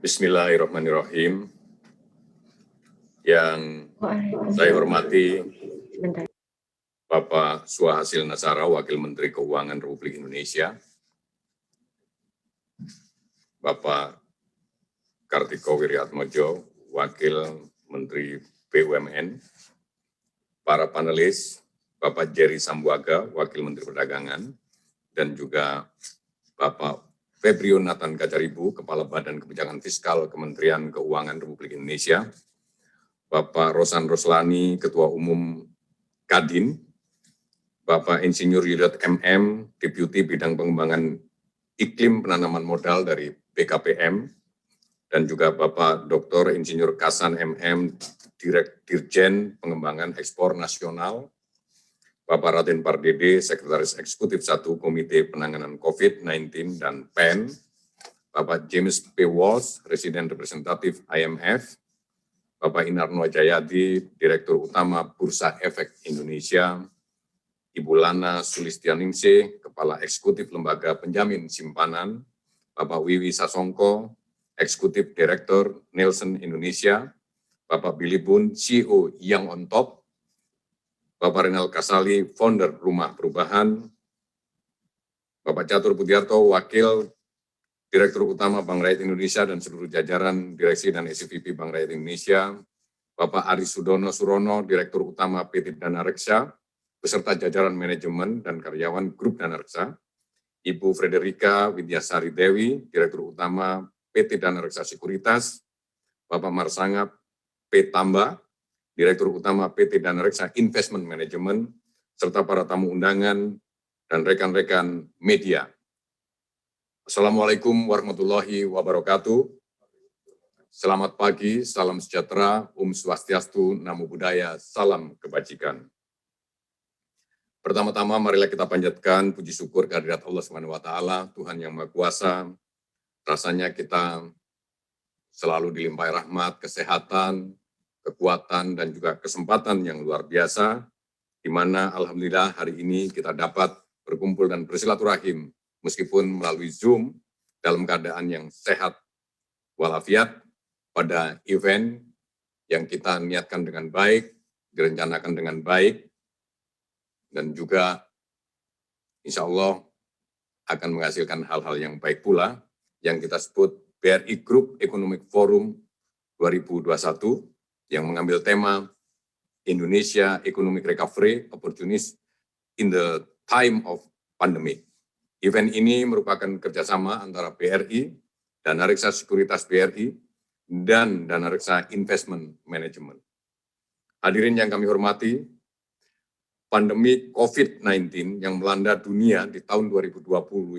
Bismillahirrahmanirrahim. Yang saya hormati Bapak Suhasil Nazara, Wakil Menteri Keuangan Republik Indonesia, Bapak Kartiko Wiryaatmojo, Wakil Menteri BUMN, para panelis, Bapak Jerry Sambuaga, Wakil Menteri Perdagangan, dan juga Bapak Febrio Nathan Kacaribu, Kepala Badan Kebijakan Fiskal Kementerian Keuangan Republik Indonesia, Bapak Rosan Roslani, Ketua Umum Kadin, Bapak Insinyur Yudhat MM, Deputi Bidang Pengembangan Iklim Penanaman Modal dari BKPM, dan juga Bapak Dr. Insinyur Kasan MM, Dirjen Pengembangan Ekspor Nasional, Bapak Raden Pardede, Sekretaris Eksekutif 1 Komite Penanganan COVID-19 dan PEN, Bapak James P. Walsh, Residen Representatif IMF, Bapak Inarno Jayadi, Direktur Utama Bursa Efek Indonesia, Ibu Lana Sulistianingsih, Kepala Eksekutif Lembaga Penjamin Simpanan, Bapak Wiwi Sasongko, Eksekutif Direktur Nielsen Indonesia, Bapak Billy Boon, CEO Young on Top, Bapak Renal Kasali, Founder Rumah Perubahan, Bapak Catur Pudiarto, Wakil Direktur Utama Bank Rakyat Indonesia dan seluruh jajaran Direksi dan SVP Bank Rakyat Indonesia, Bapak Aris Sudono Surono, Direktur Utama PT Dana Reksa, beserta jajaran manajemen dan karyawan Grup Dana Reksa, Ibu Frederika Widyasari Dewi, Direktur Utama PT Dana Reksa Sekuritas, Bapak Marsangap P. Tamba, Direktur Utama PT Dana Reksa Investment Management, serta para tamu undangan dan rekan-rekan media. Assalamualaikum warahmatullahi wabarakatuh. Selamat pagi, salam sejahtera, Swastiastu, Namo Buddhaya, salam kebajikan. Pertama-tama marilah kita panjatkan puji syukur kehadirat Allah SWT, Tuhan yang Maha Kuasa. Rasanya kita selalu dilimpahi rahmat, kesehatan, kekuatan, dan juga kesempatan yang luar biasa, di mana alhamdulillah hari ini kita dapat berkumpul dan bersilaturahim, meskipun melalui Zoom, dalam keadaan yang sehat walafiat, pada event yang kita niatkan dengan baik, direncanakan dengan baik, dan juga insya Allah akan menghasilkan hal-hal yang baik pula, yang kita sebut BRI Group Economic Forum 2021, yang mengambil tema Indonesia Economic Recovery Opportunities in the Time of Pandemic. Event ini merupakan kerjasama antara BRI, Dana Reksa Sekuritas BRI, dan Dana Reksa Investment Management. Hadirin yang kami hormati, pandemi COVID-19 yang melanda dunia di tahun 2020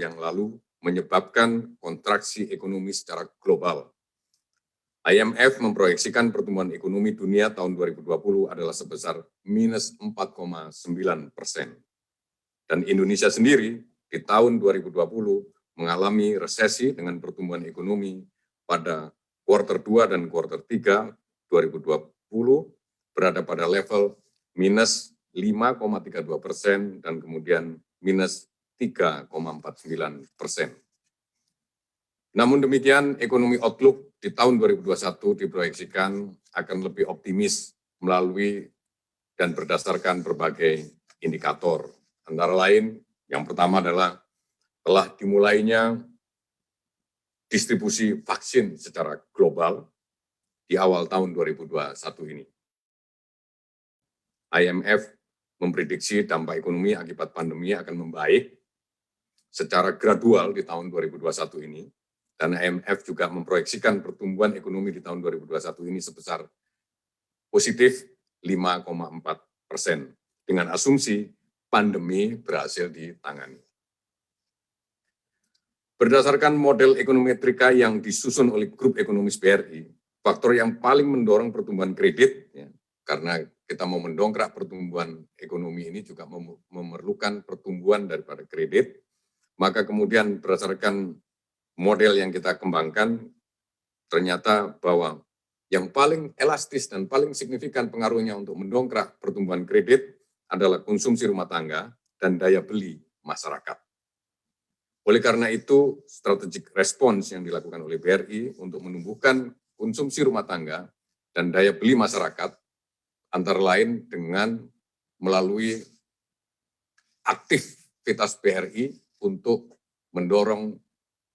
yang lalu menyebabkan kontraksi ekonomi secara global. IMF memproyeksikan pertumbuhan ekonomi dunia tahun 2020 adalah sebesar minus 4,9%. Dan Indonesia sendiri di tahun 2020 mengalami resesi dengan pertumbuhan ekonomi pada kuartal 2 dan kuartal 3 2020 berada pada level minus 5,32% dan kemudian minus 3,49%. Namun demikian, ekonomi outlook di tahun 2021 diproyeksikan akan lebih optimis melalui dan berdasarkan berbagai indikator. Antara lain, yang pertama adalah telah dimulainya distribusi vaksin secara global di awal tahun 2021 ini. IMF memprediksi dampak ekonomi akibat pandemi akan membaik secara gradual di tahun 2021 ini. Dan IMF juga memproyeksikan pertumbuhan ekonomi di tahun 2021 ini sebesar positif 5,4% dengan asumsi pandemi berhasil ditangani. Berdasarkan model ekonometrika yang disusun oleh Grup Ekonomis BRI, faktor yang paling mendorong pertumbuhan kredit, ya, karena kita mau mendongkrak pertumbuhan ekonomi ini juga memerlukan pertumbuhan daripada kredit, maka kemudian berdasarkan model yang kita kembangkan, ternyata bahwa yang paling elastis dan paling signifikan pengaruhnya untuk mendongkrak pertumbuhan kredit adalah konsumsi rumah tangga dan daya beli masyarakat. Oleh karena itu, strategic response yang dilakukan oleh BRI untuk menumbuhkan konsumsi rumah tangga dan daya beli masyarakat, antara lain dengan melalui aktivitas BRI untuk mendorong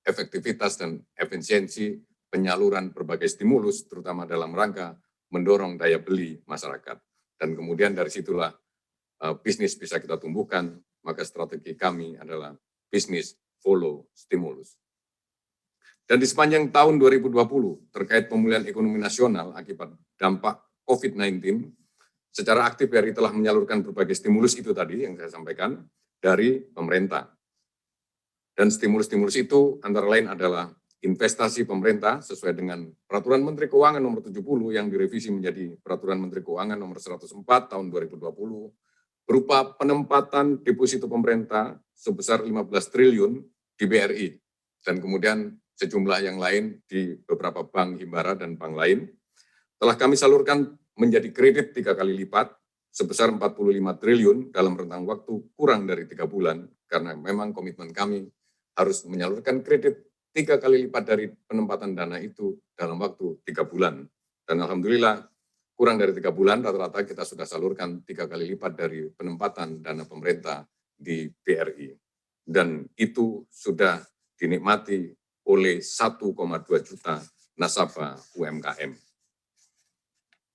efektivitas dan efisiensi penyaluran berbagai stimulus, terutama dalam rangka mendorong daya beli masyarakat. Dan kemudian dari situlah bisnis bisa kita tumbuhkan, maka strategi kami adalah bisnis follow stimulus. Dan di sepanjang tahun 2020, terkait pemulihan ekonomi nasional akibat dampak COVID-19, secara aktif BRI telah menyalurkan berbagai stimulus itu tadi yang saya sampaikan dari pemerintah. Dan stimulus-stimulus itu antara lain adalah investasi pemerintah sesuai dengan Peraturan Menteri Keuangan nomor 70 yang direvisi menjadi Peraturan Menteri Keuangan nomor 104 tahun 2020, berupa penempatan deposito pemerintah sebesar 15 triliun di BRI, dan kemudian sejumlah yang lain di beberapa bank himbara dan bank lain, telah kami salurkan menjadi kredit 3 kali lipat sebesar 45 triliun dalam rentang waktu kurang dari 3 bulan, karena memang komitmen kami harus menyalurkan kredit 3 kali lipat dari penempatan dana itu dalam waktu 3 bulan. Dan alhamdulillah, kurang dari 3 bulan, rata-rata kita sudah salurkan 3 kali lipat dari penempatan dana pemerintah di BRI. Dan itu sudah dinikmati oleh 1,2 juta nasabah UMKM.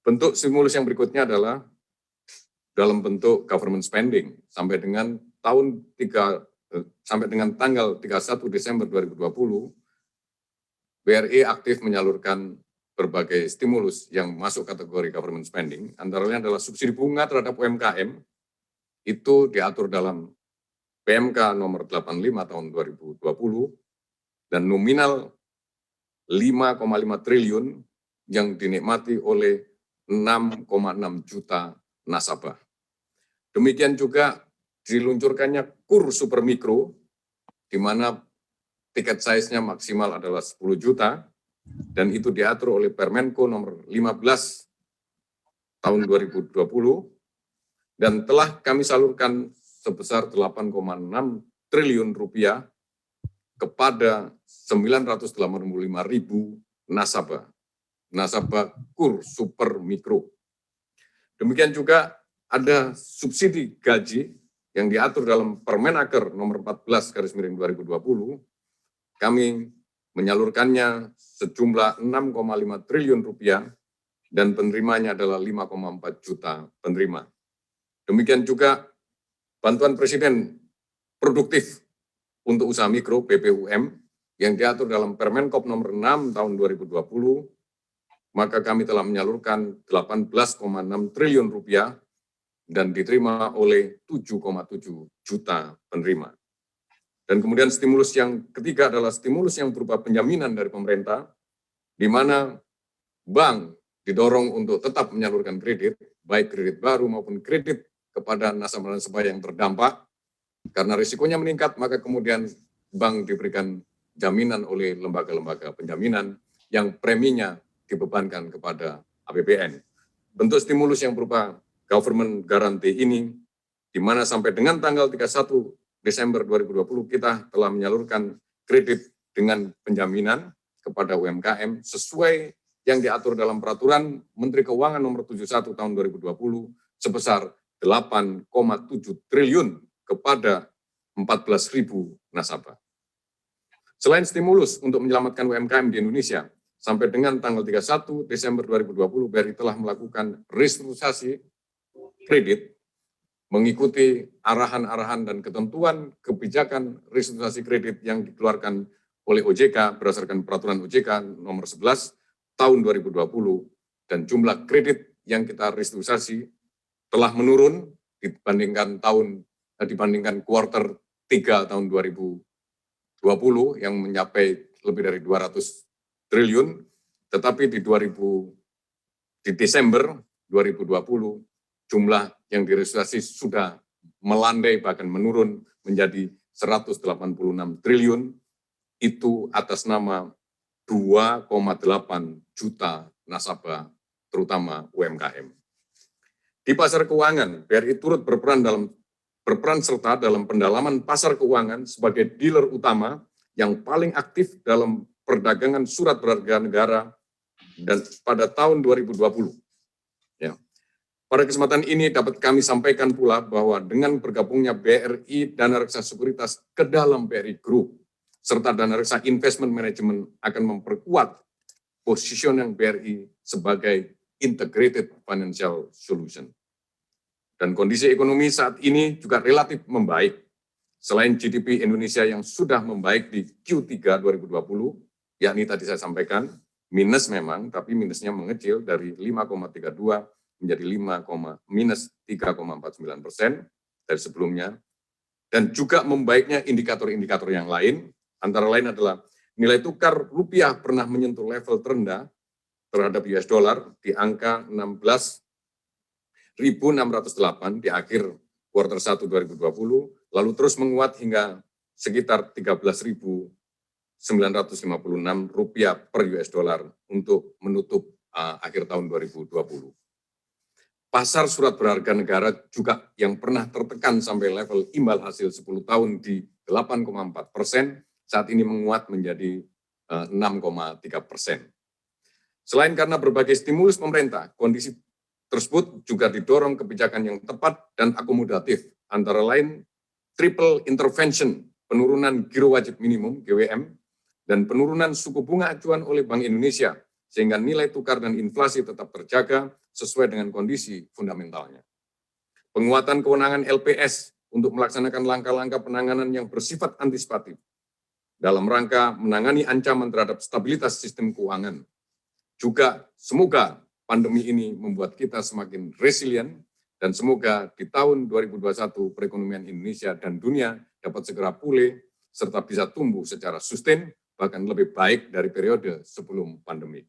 Bentuk stimulus yang berikutnya adalah dalam bentuk government spending sampai dengan tanggal 31 Desember 2020, BRI aktif menyalurkan berbagai stimulus yang masuk kategori government spending, antara lain adalah subsidi bunga terhadap UMKM, itu diatur dalam PMK nomor 85 tahun 2020, dan nominal 5,5 triliun yang dinikmati oleh 6,6 juta nasabah. Demikian juga diluncurkannya KUR Super Mikro, di mana tiket size-nya maksimal adalah 10 juta, dan itu diatur oleh Permenko nomor 15 tahun 2020, dan telah kami salurkan sebesar 8,6 triliun rupiah kepada 985.000 nasabah KUR Super Mikro. Demikian juga ada subsidi gaji yang diatur dalam Permenaker nomor 14/2020, kami menyalurkannya sejumlah 6,5 triliun rupiah dan penerimanya adalah 5,4 juta penerima. Demikian juga bantuan Presiden produktif untuk usaha mikro BPUM yang diatur dalam Permenkop nomor 6 tahun 2020, maka kami telah menyalurkan 18,6 triliun rupiah dan diterima oleh 7,7 juta penerima. Dan kemudian stimulus yang ketiga adalah stimulus yang berupa penjaminan dari pemerintah, di mana bank didorong untuk tetap menyalurkan kredit, baik kredit baru maupun kredit kepada nasabah-nasabah yang terdampak. Karena risikonya meningkat, maka kemudian bank diberikan jaminan oleh lembaga-lembaga penjaminan yang preminya dibebankan kepada APBN. Bentuk stimulus yang berupa government guarantee ini, di mana sampai dengan tanggal 31 Desember 2020 kita telah menyalurkan kredit dengan penjaminan kepada UMKM sesuai yang diatur dalam Peraturan Menteri Keuangan nomor 71 tahun 2020 sebesar 8,7 triliun kepada 14.000 nasabah. Selain stimulus untuk menyelamatkan UMKM di Indonesia, sampai dengan tanggal 31 Desember 2020, BRI telah melakukan restrukturisasi kredit mengikuti arahan-arahan dan ketentuan kebijakan restrukturisasi kredit yang dikeluarkan oleh OJK berdasarkan Peraturan OJK nomor 11 tahun 2020, dan jumlah kredit yang kita restrukturisasi telah menurun dibandingkan kuartal 3 tahun 2020 yang mencapai lebih dari 200 triliun, tetapi di Desember 2020 jumlah yang direstrukturisasi sudah melandai bahkan menurun menjadi 186 triliun, itu atas nama 2,8 juta nasabah, terutama UMKM. Di pasar keuangan, BRI turut berperan dalam berperan serta dalam pendalaman pasar keuangan sebagai dealer utama yang paling aktif dalam perdagangan surat berharga negara dan pada tahun 2020. Ya. Pada kesempatan ini dapat kami sampaikan pula bahwa dengan bergabungnya BRI Dana Reksa Sekuritas ke dalam BRI Group, serta Dana Reksa Investment Management akan memperkuat positioning BRI sebagai integrated financial solution. Dan kondisi ekonomi saat ini juga relatif membaik. Selain GDP Indonesia yang sudah membaik di Q3 2020, yakni tadi saya sampaikan, minus memang, tapi minusnya mengecil dari 5,32 menjadi minus 3,49% dari sebelumnya. Dan juga membaiknya indikator-indikator yang lain, antara lain adalah nilai tukar rupiah pernah menyentuh level terendah terhadap US dollar di angka 16.608 di akhir kuartal 1 2020, lalu terus menguat hingga sekitar 13.956 rupiah per US dollar untuk menutup akhir tahun 2020. Pasar surat berharga negara juga yang pernah tertekan sampai level imbal hasil 10 tahun di 8,4%, saat ini menguat menjadi 6,3%. Selain karena berbagai stimulus pemerintah, kondisi tersebut juga didorong kebijakan yang tepat dan akomodatif, antara lain triple intervention, penurunan giro wajib minimum (GWM), dan penurunan suku bunga acuan oleh Bank Indonesia, sehingga nilai tukar dan inflasi tetap terjaga sesuai dengan kondisi fundamentalnya. Penguatan kewenangan LPS untuk melaksanakan langkah-langkah penanganan yang bersifat antisipatif dalam rangka menangani ancaman terhadap stabilitas sistem keuangan. Juga semoga pandemi ini membuat kita semakin resilient dan semoga di tahun 2021 perekonomian Indonesia dan dunia dapat segera pulih serta bisa tumbuh secara sustain bahkan lebih baik dari periode sebelum pandemi.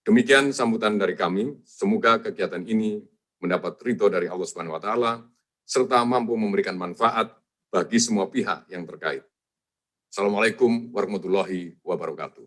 Demikian sambutan dari kami, semoga kegiatan ini mendapat ridho dari Allah Subhanahu wa taala serta mampu memberikan manfaat bagi semua pihak yang terkait. Assalamualaikum warahmatullahi wabarakatuh.